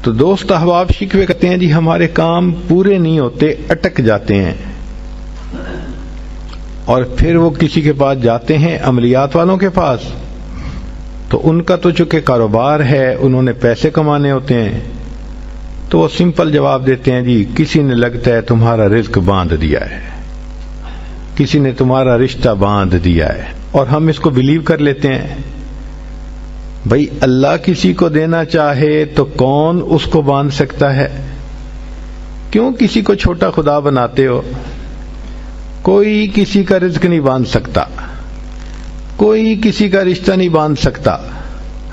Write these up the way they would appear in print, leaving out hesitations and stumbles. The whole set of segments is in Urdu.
تو دوست احباب شکوے کرتے ہیں جی ہمارے کام پورے نہیں ہوتے، اٹک جاتے ہیں، اور پھر وہ کسی کے پاس جاتے ہیں، عملیات والوں کے پاس، تو ان کا تو چونکہ کاروبار ہے، انہوں نے پیسے کمانے ہوتے ہیں، تو وہ سمپل جواب دیتے ہیں جی کسی نے لگتا ہے تمہارا رزق باندھ دیا ہے، کسی نے تمہارا رشتہ باندھ دیا ہے، اور ہم اس کو بلیو کر لیتے ہیں۔ بھئی اللہ کسی کو دینا چاہے تو کون اس کو باندھ سکتا ہے؟ کیوں کسی کو چھوٹا خدا بناتے ہو؟ کوئی کسی کا رزق نہیں باندھ سکتا، کوئی کسی کا رشتہ نہیں باندھ سکتا،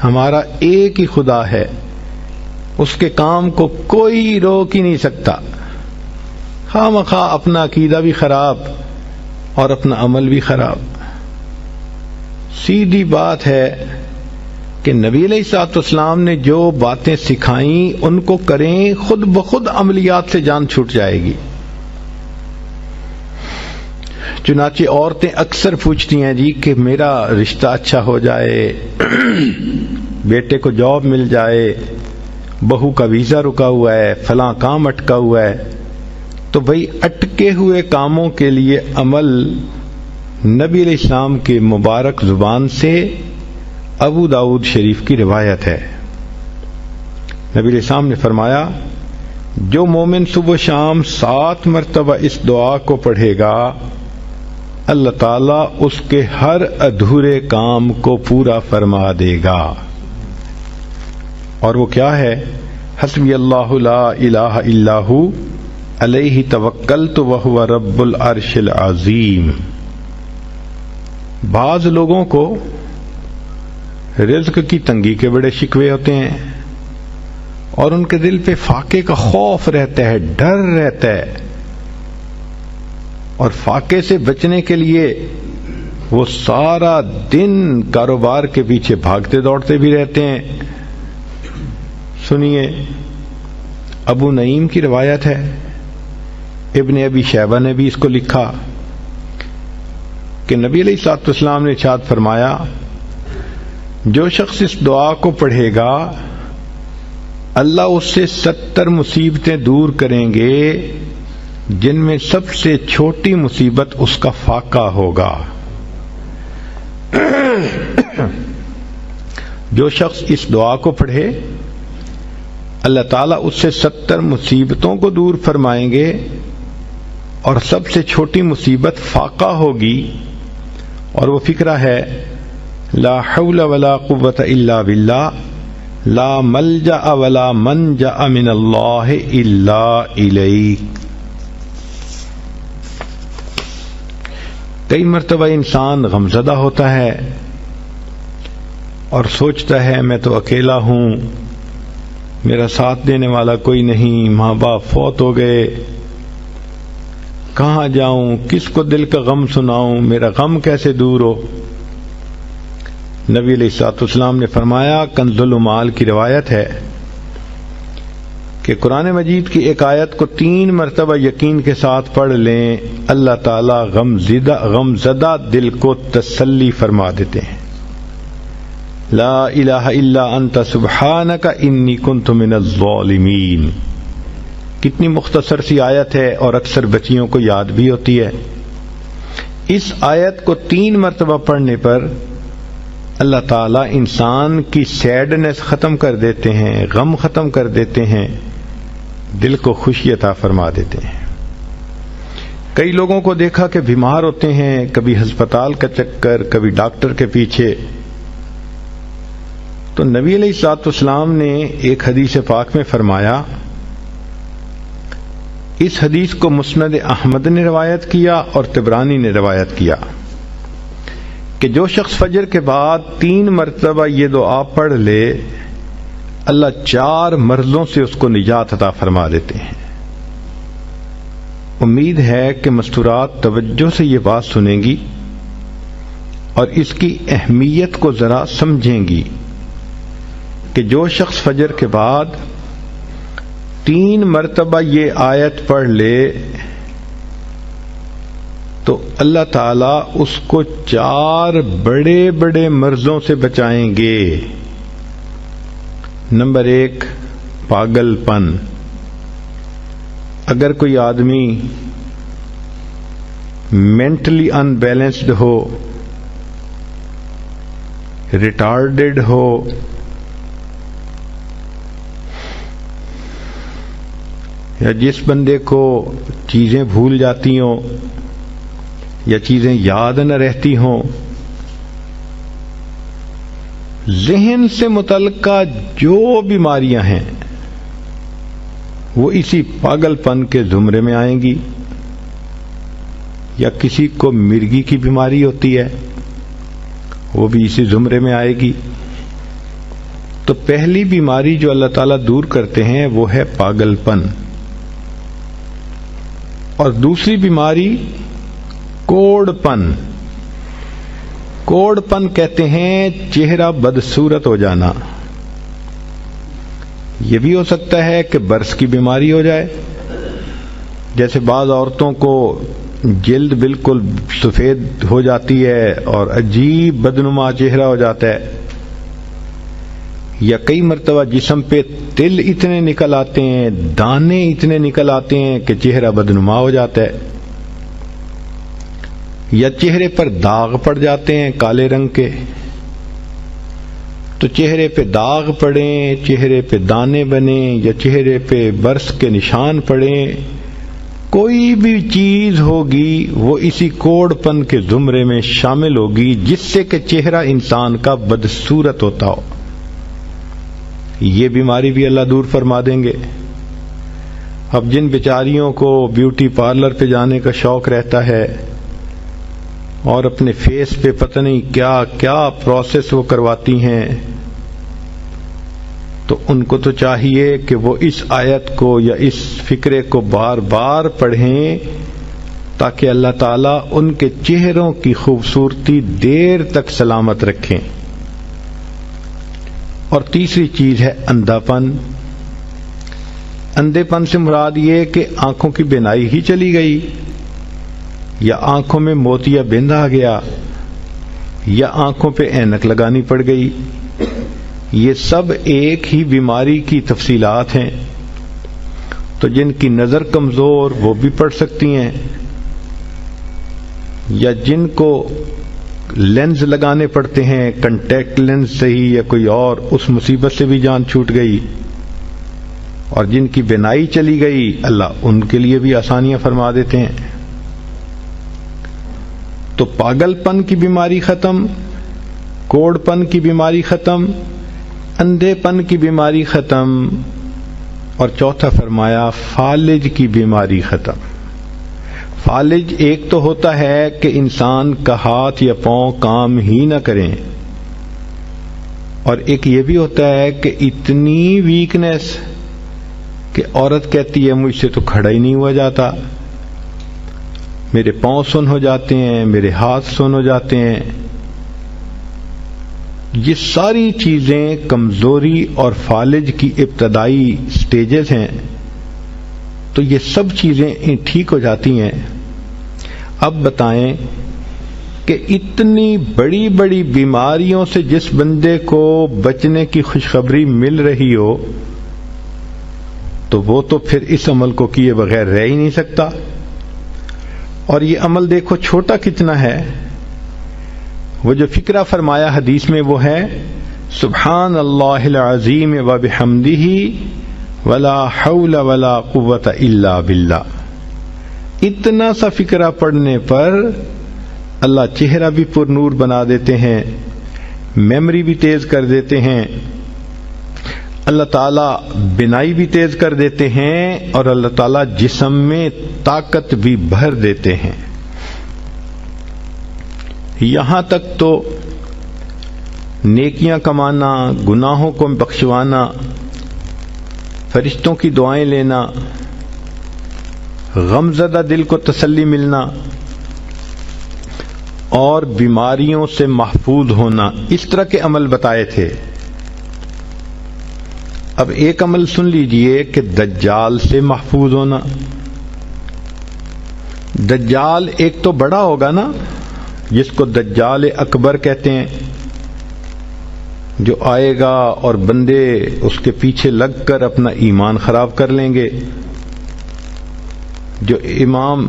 ہمارا ایک ہی خدا ہے، اس کے کام کو کوئی روک ہی نہیں سکتا۔ خواہ مخواہ اپنا عقیدہ بھی خراب اور اپنا عمل بھی خراب۔ سیدھی بات ہے کہ نبی علیہ الصلوۃ والسلام نے جو باتیں سکھائیں ان کو کریں، خود بخود عملیات سے جان چھوٹ جائے گی۔ چنانچہ عورتیں اکثر پوچھتی ہیں جی کہ میرا رشتہ اچھا ہو جائے، بیٹے کو جاب مل جائے، بہو کا ویزا رکا ہوا ہے، فلاں کام اٹکا ہوا ہے۔ تو بھئی اٹکے ہوئے کاموں کے لیے عمل نبی علیہ السلام کے مبارک زبان سے ابو داؤد شریف کی روایت ہے۔ نبی علیہ السلام نے فرمایا جو مومن صبح شام 7 مرتبہ اس دعا کو پڑھے گا، اللہ تعالیٰ اس کے ہر ادھورے کام کو پورا فرما دے گا۔ اور وہ کیا ہے؟ حسبی اللہ لا الہ الا ہو علیہ توکلت وہو رب العرش العظیم۔ بعض لوگوں کو رزق کی تنگی کے بڑے شکوے ہوتے ہیں، اور ان کے دل پہ فاقے کا خوف رہتا ہے، ڈر رہتا ہے، اور فاقے سے بچنے کے لیے وہ سارا دن کاروبار کے پیچھے بھاگتے دوڑتے بھی رہتے ہیں۔ سنیے، ابو نعیم کی روایت ہے، ابن ابی شیبہ نے بھی اس کو لکھا کہ نبی علیہ الصلوۃ والسلام نے ارشاد فرمایا جو شخص اس دعا کو پڑھے گا اللہ اس سے 70 مصیبتیں دور کریں گے، جن میں سب سے چھوٹی مصیبت اس کا فاقہ ہوگا۔ جو شخص اس دعا کو پڑھے اللہ تعالیٰ اس سے 70 مصیبتوں کو دور فرمائیں گے، اور سب سے چھوٹی مصیبت فاقہ ہوگی، اور وہ فقرہ ہے لا حول ولا قوت الا باللہ لا ملجأ ولا منجأ من اللہ الا الیک۔ کئی مرتبہ انسان غمزدہ ہوتا ہے اور سوچتا ہے میں تو اکیلا ہوں، میرا ساتھ دینے والا کوئی نہیں، ماں باپ فوت ہو گئے، کہاں جاؤں، کس کو دل کا غم سناؤں، میرا غم کیسے دور ہو؟ نبی علیہ الصلوۃ والسلام نے فرمایا، کنز المال کی روایت ہے کہ قرآن مجید کی ایک آیت کو 3 مرتبہ یقین کے ساتھ پڑھ لیں، اللہ تعالی غمزدہ دل کو تسلی فرما دیتے ہیں۔ لا الہ الا انت سبحانک انی کنت من الظالمین۔ کتنی مختصر سی آیت ہے اور اکثر بچیوں کو یاد بھی ہوتی ہے۔ اس آیت کو 3 مرتبہ پڑھنے پر اللہ تعالیٰ انسان کی سیڈنس ختم کر دیتے ہیں، غم ختم کر دیتے ہیں، دل کو خوشی عطا فرما دیتے ہیں۔ کئی لوگوں کو دیکھا کہ بیمار ہوتے ہیں، کبھی ہسپتال کا چکر، کبھی ڈاکٹر کے پیچھے، تو نبی علیہ الصلوۃ والسلام نے ایک حدیث پاک میں فرمایا، اس حدیث کو مسند احمد نے روایت کیا اور طبرانی نے روایت کیا کہ جو شخص فجر کے بعد 3 مرتبہ یہ دعا پڑھ لے اللہ 4 مرضوں سے اس کو نجات عطا فرما دیتے ہیں۔ امید ہے کہ مستورات توجہ سے یہ بات سنیں گی اور اس کی اہمیت کو ذرا سمجھیں گی کہ جو شخص فجر کے بعد 3 مرتبہ یہ آیت پڑھ لے تو اللہ تعالیٰ اس کو 4 بڑے بڑے مرضوں سے بچائیں گے۔ نمبر 1، پاگل پن. اگر کوئی آدمی مینٹلی ان بیلنسڈ ہو، ریٹارڈڈ ہو، یا جس بندے کو چیزیں بھول جاتی ہوں یا چیزیں یاد نہ رہتی ہوں، ذہن سے متعلقہ جو بیماریاں ہیں وہ اسی پاگل پن کے زمرے میں آئیں گی. یا کسی کو مرگی کی بیماری ہوتی ہے، وہ بھی اسی زمرے میں آئے گی. تو پہلی بیماری جو اللہ تعالیٰ دور کرتے ہیں وہ ہے پاگل پن، اور دوسری بیماری کوڑ پن. کوڑ پن کہتے ہیں چہرہ بدصورت ہو جانا. یہ بھی ہو سکتا ہے کہ برس کی بیماری ہو جائے، جیسے بعض عورتوں کو جلد بالکل سفید ہو جاتی ہے اور عجیب بدنما چہرہ ہو جاتا ہے، یا کئی مرتبہ جسم پہ تل اتنے نکل آتے ہیں، دانے اتنے نکل آتے ہیں کہ چہرہ بدنما ہو جاتا ہے، یا چہرے پر داغ پڑ جاتے ہیں کالے رنگ کے. تو چہرے پہ داغ پڑیں، چہرے پہ دانے بنیں، یا چہرے پہ برس کے نشان پڑیں، کوئی بھی چیز ہوگی وہ اسی کوڑ پن کے زمرے میں شامل ہوگی جس سے کہ چہرہ انسان کا بدصورت ہوتا ہو. یہ بیماری بھی اللہ دور فرما دیں گے. اب جن بیچاریوں کو بیوٹی پارلر پہ جانے کا شوق رہتا ہے اور اپنے فیس پہ پتہ نہیں کیا کیا پروسیس وہ کرواتی ہیں، تو ان کو تو چاہیے کہ وہ اس آیت کو یا اس فکرے کو بار بار پڑھیں تاکہ اللہ تعالیٰ ان کے چہروں کی خوبصورتی دیر تک سلامت رکھیں. اور تیسری چیز ہے اندھا پن. اندھے پن سے مراد یہ کہ آنکھوں کی بینائی ہی چلی گئی، یا آنکھوں میں موتیا بند آ گیا، یا آنکھوں پہ اینک لگانی پڑ گئی. یہ سب ایک ہی بیماری کی تفصیلات ہیں. تو جن کی نظر کمزور وہ بھی پڑھ سکتی ہیں، یا جن کو لینز لگانے پڑتے ہیں، کنٹیکٹ لینز سے ہی یا کوئی اور، اس مصیبت سے بھی جان چھوٹ گئی. اور جن کی بینائی چلی گئی اللہ ان کے لیے بھی آسانیاں فرما دیتے ہیں. تو پاگل پن کی بیماری ختم، کوڑ پن کی بیماری ختم، اندھے پن کی بیماری ختم، اور چوتھا فرمایا فالج کی بیماری ختم. فالج ایک تو ہوتا ہے کہ انسان کا ہاتھ یا پاؤں کام ہی نہ کریں، اور ایک یہ بھی ہوتا ہے کہ اتنی ویکنس کہ عورت کہتی ہے مجھ سے تو کھڑا ہی نہیں ہوا جاتا، میرے پاؤں سن ہو جاتے ہیں، میرے ہاتھ سن ہو جاتے ہیں. یہ ساری چیزیں کمزوری اور فالج کی ابتدائی سٹیجز ہیں. تو یہ سب چیزیں ٹھیک ہو جاتی ہیں. اب بتائیں کہ اتنی بڑی بڑی بیماریوں سے جس بندے کو بچنے کی خوشخبری مل رہی ہو تو وہ تو پھر اس عمل کو کیے بغیر رہ ہی نہیں سکتا. اور یہ عمل دیکھو چھوٹا کتنا ہے. وہ جو فکرہ فرمایا حدیث میں وہ ہے سبحان اللہ العظیم وبحمدہ ولا حول ولا قوت الا باللہ. اتنا سا فکرہ پڑھنے پر اللہ چہرہ بھی پر نور بنا دیتے ہیں، میموری بھی تیز کر دیتے ہیں، اللہ تعالیٰ بینائی بھی تیز کر دیتے ہیں، اور اللہ تعالیٰ جسم میں طاقت بھی بھر دیتے ہیں. یہاں تک تو نیکیاں کمانا، گناہوں کو بخشوانا، فرشتوں کی دعائیں لینا، غمزدہ دل کو تسلی ملنا، اور بیماریوں سے محفوظ ہونا، اس طرح کے عمل بتائے تھے. اب ایک عمل سن لیجئے کہ دجال سے محفوظ ہونا. دجال ایک تو بڑا ہوگا نا، جس کو دجال اکبر کہتے ہیں، جو آئے گا اور بندے اس کے پیچھے لگ کر اپنا ایمان خراب کر لیں گے. جو امام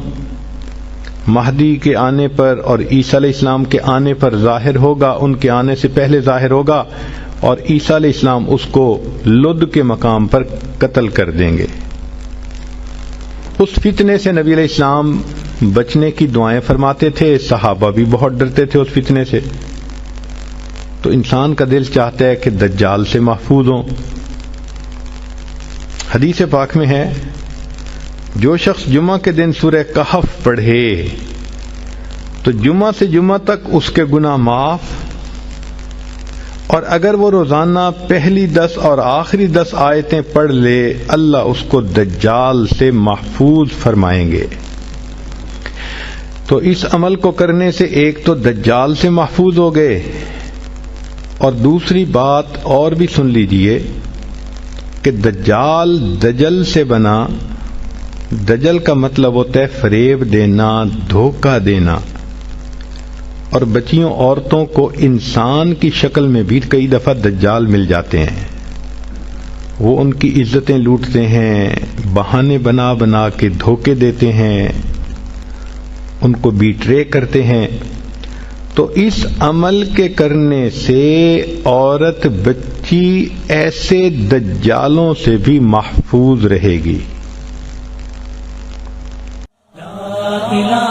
مہدی کے آنے پر اور عیسیٰ علیہ السلام کے آنے پر ظاہر ہوگا، ان کے آنے سے پہلے ظاہر ہوگا، اور عیسیٰ علیہ السلام اس کو لد کے مقام پر قتل کر دیں گے. اس فتنے سے نبی علیہ السلام بچنے کی دعائیں فرماتے تھے، صحابہ بھی بہت ڈرتے تھے اس فتنے سے. تو انسان کا دل چاہتا ہے کہ دجال سے محفوظ ہوں. حدیث پاک میں ہے جو شخص جمعہ کے دن سورہ کہف پڑھے تو جمعہ سے جمعہ تک اس کے گناہ معاف، اور اگر وہ روزانہ پہلی 10 اور آخری 10 آیتیں پڑھ لے اللہ اس کو دجال سے محفوظ فرمائیں گے. تو اس عمل کو کرنے سے ایک تو دجال سے محفوظ ہو گئے، اور دوسری بات اور بھی سن لیجئے کہ دجال دجل سے بنا. دجل کا مطلب ہوتا ہے فریب دینا، دھوکہ دینا، اور بچیوں عورتوں کو انسان کی شکل میں بھی کئی دفعہ دجال مل جاتے ہیں. وہ ان کی عزتیں لوٹتے ہیں، بہانے بنا بنا کے دھوکے دیتے ہیں، ان کو بیٹرے کرتے ہیں. تو اس عمل کے کرنے سے عورت بچی ایسے دجالوں سے بھی محفوظ رہے گی. لا